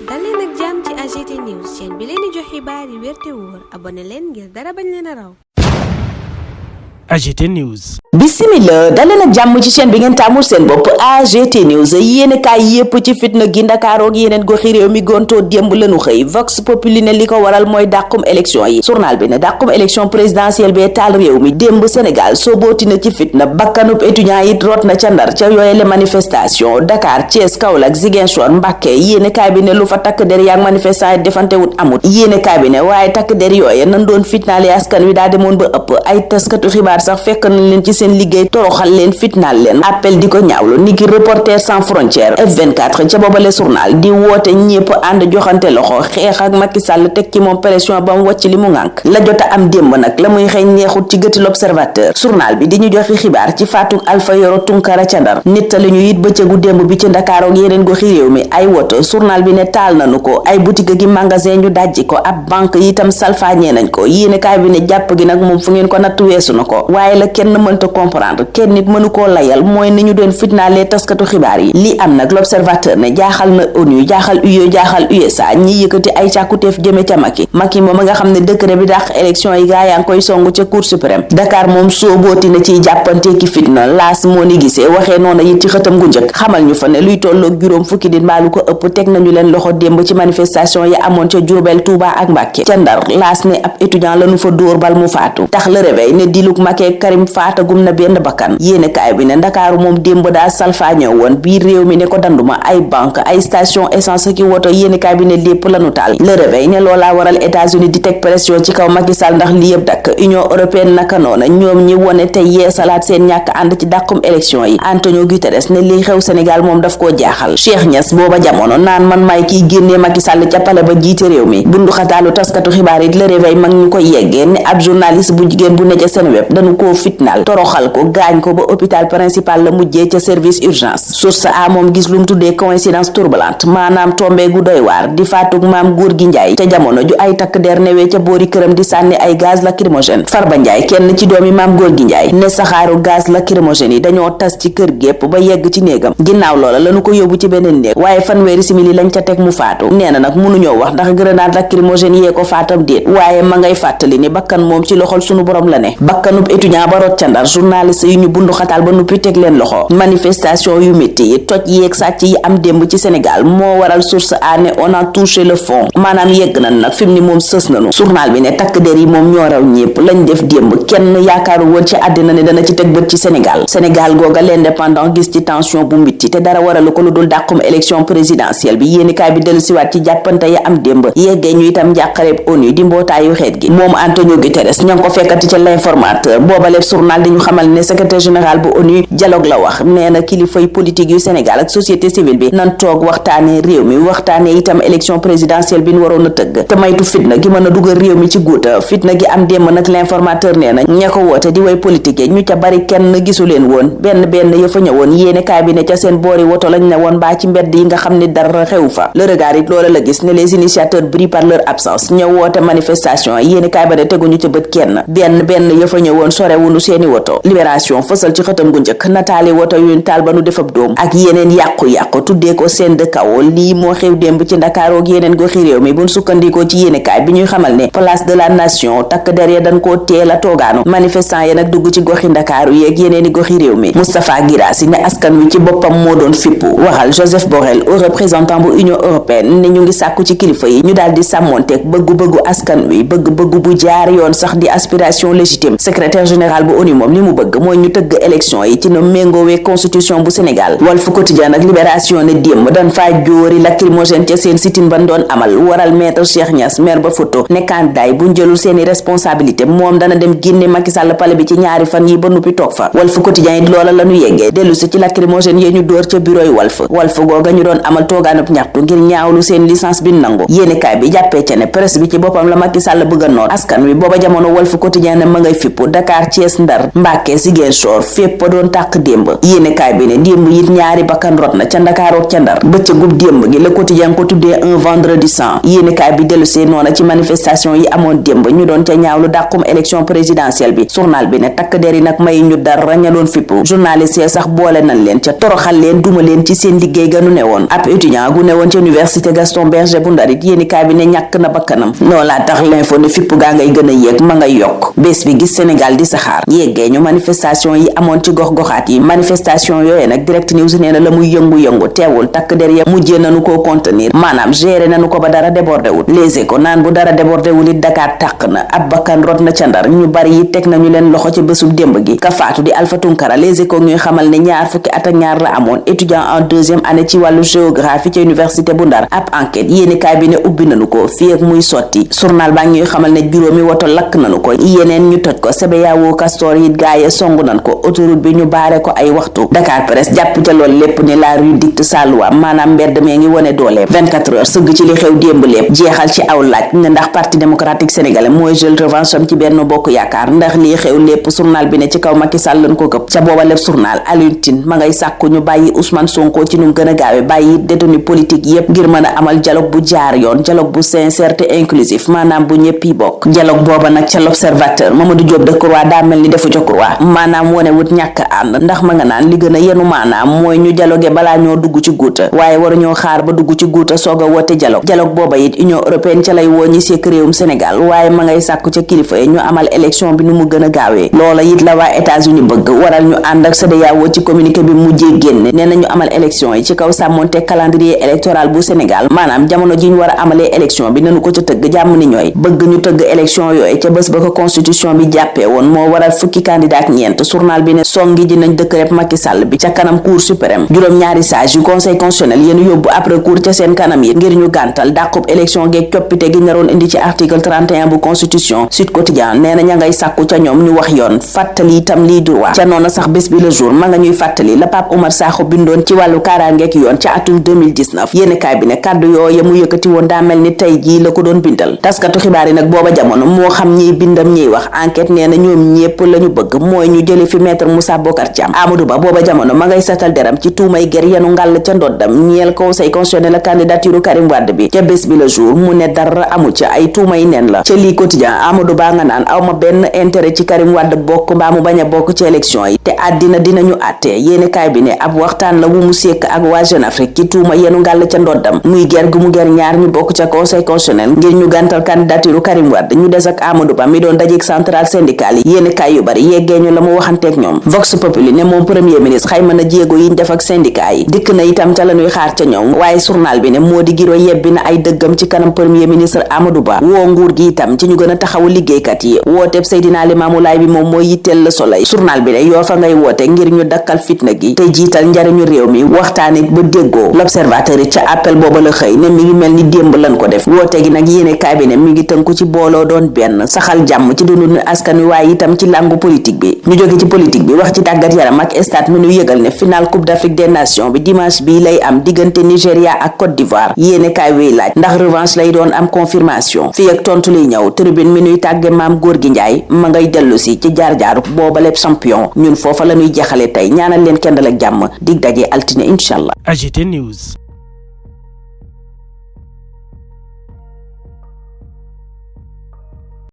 dal leen ak jàmm ci AGT News chaîne bi leen di jox xibaar yi wér te wóor abonné leen ngir dara bañ leen a raw. AGT News. Bismillah daleen ak jàmm ci chaîne bi ngeen taamul seen bopp AGT News yéene kaay yépp ci fitna gi Ndakaaroog yeneen goxi réew mi gontoo démb lanu xëy Vox Populi ne li ko waral mooy dàqum élection yi. journal bi ne dàqum élection présidentielle bee taal réew mi démb Sénégal soobooti na ci fitna bakkanub étudiant yi root na ca Ndar ca yooyele manifestation Dakar Thiès Kaolack Ziguinchor Mbacké yéene kaay bi ne lu fa takk der yaak manifestant yi defante wut amut yéene kaay bi ne waaye takk der yooye nan doon fitnaale askan wi daa demoon ba ëpp ay taskatu xibaar sax fekk nañ leen ci seen liggéey toroxal leen fitnaal leen appel di ko ñaawlu niki Reporters sans frontières F24 ca boobale journal di woote ñépp ànd joxante loxo xeex ak Macky Sall teg ci moom pression ba mu wàcc li mu ngànk la jota am démb nag la muy xeeñ neexut ci gëti L'Observateur journal bi di ñu joxe xibaar ci faatuk Alpha Yoro Tunkara ca Ndar nittali ñu it bëccëgu démb bi ci Ndakaaru ak yeneen goxi réew mi ay woto journal bi ne taal nañu ko ay boutique gi magasin ñu dajji ko ab banque itam salfaañee nañ ko yéene kaay bi ne jàpp gi nag moom fu ngeen ko natt weesu na ko waaye la kenn mënta comprendre kenn nit mënu koo layal mooy ni ñu doon fitnaalee taskatu xibaar yi li am nag L'Observateur ne jaaxal na ONU jaaxal UE jaaxal USA ñi yëkkati ay càkkuteef jëme ca Macky moom nga xam ne décret bi dàq élection yi gaa yaa ngi koy songu ca Cour suprême Dakar moom soobooti na ciy jàppante ki fitna laas moo ni gisee waxee noona it ci xëtam gu njëkk xamal ñu fa ne luy tolloog juróom fukki nit mbaalu ko ëpp teg nañu leen loxo démb ci manifestation yi amoon ca Diourbel Touba ak Mbacké ca Ndar laas ne ab étudiant lañu fa dóor bal mu faatu tax Le Réveil ne diluk Macky Karim faatagum na benn bakkan yéene kaay bi ne Ndakaaru moom démb daa salfaañoo woon biir réew mi ne ko danduma ay banque ay station essence ki woto yéene kaay bi ne lépp lanu taal Le Réveil ne loolaa waral États-Unis di teg pression ci kaw Macky Sall ndax li yëpp dakk Union européenne naka noona ñoom ñi wone te yeesalaat seen ñàkk ànd ci dàqum élection yi Antonio Guterres ne li xew Sénégal moom daf koo jaaxal Cheikh Niass booba jamono naan man maay kiy génnee Macky Sall ca pale ba jiite réew mi bundu xataalu taskatu xibaar yi Le Réveil mag ñu koy yeggee ne ab journaliste bu jigéen bu ne ca Seneweb dañu koo fitnaal toroxal ko gaañ ko ba hôpital principal la mujjee ca service urgence source a moom gis lu mu tuddee coïncidence troublante maanaam tombé gu doy waar di faatug maam Gorgui Ndiaye ca jamono ju ay takk der newee ca boori këram di sànni ay gaz lacrymogène Farba Ndiaye kenn ci doomi maam Gorgui Ndiaye ne saxaaru gaz lacrymogène yi dañoo tas ci kër gépp ba yegg ci néegam ginnaaw loola lañu ko yóbbu ci beneen néeg waaye fanweeri simili lañ ca teg mu faatu nee na nag mënuñoo wax ndax grenade lacrymogène yee ko faatam déet waaye ma ngay fàttali ni bakkan moom ci loxol sunu borom la ne bakkanub étudiant ba rot ca Ndar journaliste yi ñu bundu xataal ba nuppi teg leen loxo manifestation yu métti yi toj yeeg sàcc yi am démb ci Sénégal moo waral source a ne on a touché le fond maanaam yegg nañ nag fi mu ni moom sës nañu journal bi ne takk der yi moom ñoo raw ñépp lañ def démb kenn yaakaaru woon ci àddina ne dana ci teg bët ci Sénégal googa l'Indépendant gis ci tension bu métti te dara waralu ko lu dul dàqum élection présidentielle bi yéenikaay bi dellu siwaat ci jàppante ya am démb yeggee ñu itam njàqareeb ONU di mbootaayu xeet gi moom Antonio Guterres ña ngi ko fekkati ca l'informateur booba lépp journal di ñu xamal ne secrétaire général bu ONU dialogue la wax nee na kilifay politique yu Sénégal ak société civile bi nan toog waxtaane réew mi waxtaane itam élection présidentielle bi ñu waroon a tëgg te maytu fitna gi mën a dugal réew mi ci guuta fitna gi am démb nag l'informateur nee na ña ko woote di way politique ñu ca bari kenn gisu leen woon benn ya fa ñëwoon yéene kaay bi ne ca seen boori woto lañ ne woon mbaa ci mbedd yi nga xam ne dara xew fa le regard it loola la gis ne les initiateurs brillent par leur absence ña woote manifestation yéene kaay ba ne teguñu ca bët kenn benn ya fa ñëwoon sorewunu seeni woto libération fësal ci xëtam gu njëkk nataali woto yuñ taal ba nu defab doom ak yeneen yàqu-yàqu tuddee ko seen de kaw lii moo xew démb ci Ndakaaru ak yeneen goxi réew mi buñ sukkandikoo ci yéenekaay bi ñuy xamal ne place de la nation takk der ya dañ koo teel a toogaanu manifestant ya nag dugg ci goxi Ndakaaru yeeg yeneeni goxi réew mi Moustapha Guirassy ne askan wi ci boppam moo doon fippu waxal Joseph Borrell au représentant bu Union européenne ne ñu ngi sàkku ci kilifa yi ñu daal di sàmmonteeg bëggu-bëggu askan wi bëgg-bëggu bu jaar yoon sax di aspiration légitime secrétaire général bu ONU moom li mu bëgg mooy ñu tëgg élection yi ci na méngoowee constitution bu Sénégal Walf Quotidien ak Libération ne démb dañ faa jóori lacrymogène ca seen sitin ban doon amal waral maître Cheikh Niass maire ba photo ne candidat yi buñ jëlul seeni responsabilité moom dana dem génne Macky Sall pale bi ci ñaari fan yi ba nuppi toog fa Walf Quotidien yi loola lañu yeggee dellu si ci lacrymogène yee ñu dóor ca bureau yi Walf googa ñu doon amal toogaanub ñaxtu ngir ñaawlu seen licence bi nangu yéenekaay bi jàppee ca ne presse bi ci boppam la Macky Sall bëgg a noot askan wi booba jamono Walf Quotidien ne ma ngay fippu Dakar Thiès Ndar Mbàkke Ziguinchor fépp doon tàq démb yéenekaay bi ne démb it ñaari bakkan rot na ca Dakar ak ca Ndar bëccëgub démb gi Le Quotidien ko tuddee un vendredi saint yéenekaay bi dellusee noona ci manifestation yi amoon démb ñu doon ca ñaawlu dàqum élection présidentielle bi journal bi ne takk der yi nag may ñu dara ña doon fippu journaliste yi sax boole nañ leen ca toroxal leen duma leen ci seen liggéey ganu ne woon ab étudiant gu ne woon ca université Gaston Berger bu Ndar it yéenekaay bi ne ñàkk na bakkanam noo laa tax l'info ne fipp gaa ngay gën a yéeg ma ngay yokk bés bi gis Sénégal di saxaar yeggee ñu manifestation yi amoon ci gox-goxaat yi manifestation yooyu nag Direct News nee na la muy yëngu-yëngu teewul takk der ya mujjee nañu koo contenir maanaam gérer nañu ko ba dara débordé wul Les Échos naan bu dara débordé wul it Dakar tàq na ab bakkan rot na ca Ndar ñu bari yi teg nañu leen loxo ci bésub démb gi ka faatu di Alpha Tunkara Les Échos ñuy xamal ne ñaar fukki at ak ñaar la amoon étudiant en deuxième année ci wàllu géographie ci université bu Ndar ab enquête yéenekaay bi ne ubbi nañu ko fii ak muy sotti journal baa ñuy xamal ne juróomi woto lakk nañu ko yeneen ñu toj ko CBAO Castor it gaaye songu nan ko autoroute bi ñu baare ko ay waxtu Dakar Presse jàpp ca lool lépp ne la rue dicte sa loi maanaam mbedd mee ngi wone dooleem 24 heures sëgg ci li xew démb lépp jeexal ci aw laaj ne ndax parti démocratique sénégalais mooy jël revanche am ci Benno Bokk Yaakaar ndax lii xew lépp journal bi ne ci kaw Macky Sall lañ ko këpp ca booba lépp journal Alioune Tine ma ngay sàkku ñu bàyyi Ousmane Sonko ci nu gën a gaawe bàyyi détenu politique yépp ngir mën a amal dialogue bu jaar yoon dialogue bu sincère te inclusif maanaam bu ñëpp yi bokk dialogue booba nag ca l'Observateur Mamadou Diop Decroix daa mel ni defu ca croix maanaam wone wut ñàkk ànd ndax ma nga naan li gën a yenu maanaam mooy ñu dialogue balaa ñoo dugg ci guuta waaye waru ñoo xaar ba dugg ci guuta soog a woote dialogue booba it Union européenne ca lay woo ñi sekk réewum Sénégal waaye ma ngay sàkku ca kilifa yi ñu amal élection bi nu mu gën a gaawee loola it la waa États-Unis bëgg waral ñu ànd ak CEDEAO ci communiqué bi mujjee génne nee nañu amal élection yi ci kaw sàmmonte calendrier électoral bu Sénégal maanaam jamono ji ñu war a amalee élection bi nanu ko ca tëgg jàmm ni ñooy bëgg ñu tëgg élection yooyu ca bés ba ko constitution bi jàppee woon moo waral fukki candidat ñeent journal bi ne songi ji nañ décret Macky Sall bi ca kanam cour suprême juróom-ñaari sage yu conseil constitutionnel yéen yóbbu après cour ca seen kanam yi ngir ñu gàntal dàqub élection geeg coppite gi naroon indi ci article 31 bu constitution Sud Quotidien nee na ña ngay sàkku ca ñoom ñu wax yoon fàttali itam lii droit ca noona sax bés bi le jour ma nga ñuy fàttali la Pape Oumar Sakho bindoon ci wàllu kaaraangeek yoon ca atum 2019 yéenekaay bi ne kàddu yooya mu yëkkati woon daa mel ni tey jii la ko doon bindal taskatu xibaar yi nag booba jamono moo xam ñiy bindam ñiy wax enquête nee na ñoom ñépp la ñu bëgg mooy ñu jële fi maître Moussa Bocar Thiam Amadou Ba booba jamono ma ngay satal deram ci tuumay ger yenu ngàll ca ndoddam ñeel conseil constitutionnel la candidature Karim Wade bi ca bés bi le jour mu ne dara amu ca ay tuumay nen la ca lii quotidien Amadou Ba nga naan awma benn intérêt ci Karim Wade bokk mbaa mu bañ a bokk ci élection yi te àddina dinañu àtte yéenekaay bi ne ab waxtaan la wu mu sekk ak waa Jeune Afrique ci tuuma yenu ngàll ca ndoddam muy ger gu mu ger ñaar ñu bokk ca conseil constitutionnel ngir ñu gàntal candidature Karim Wade ñu des ak Amadou Ba mi doon dajeek central syndical yi yéenekaay yu bari yeggee ñu la mu waxanteek ñoom Vox Populi ne moom premier ministre xayma na jéego yiñ def ak syndicat yi dikk na itam ca la ñuy xaar ca ñoom waaye journal bi ne moo di giro yebbi na ay dëggam ci kanam premier ministre Amadou Ba woo nguur gi itam ci ñu gën a taxawu liggéeykat yi wooteeb Seydina Limamou Laye bi moom mooy yitteel Le Soleil journal bi ne yoo fa ngay woote ngir ñu dakkal fitna gi te jiital njariñu réew mi waxtaanit ba déggoo L'Observateur it ca appel booba la xëy ne mi ngi mel ni démb lan ko def woote gi nag yéenekaay bi ne mi ngi tënku ci booloo doon benn saxal jàmm ci dundu askan wi waaye itam ci làngu politique bi ñu jóge ci politique bi wax ci tàggat yaram ak stade mi nu yëgal ne final coupe d'Afrique des nations bi dimanche bi lay am diggante Nigéria ak Côte d'Ivoire yéenekaay wiy laaj ndax revanche lay doon am confirmation fii ak tontu lay ñëw tribune mi nuy tàgge Maam Gorgui Ndiaye ma ngay dellu si ci jaar-jaaru booba lépp champion ñun foofa la ñuy jeexale tey ñaanal leen kendal ak jàmm dig daje altine incha allah. AGT News.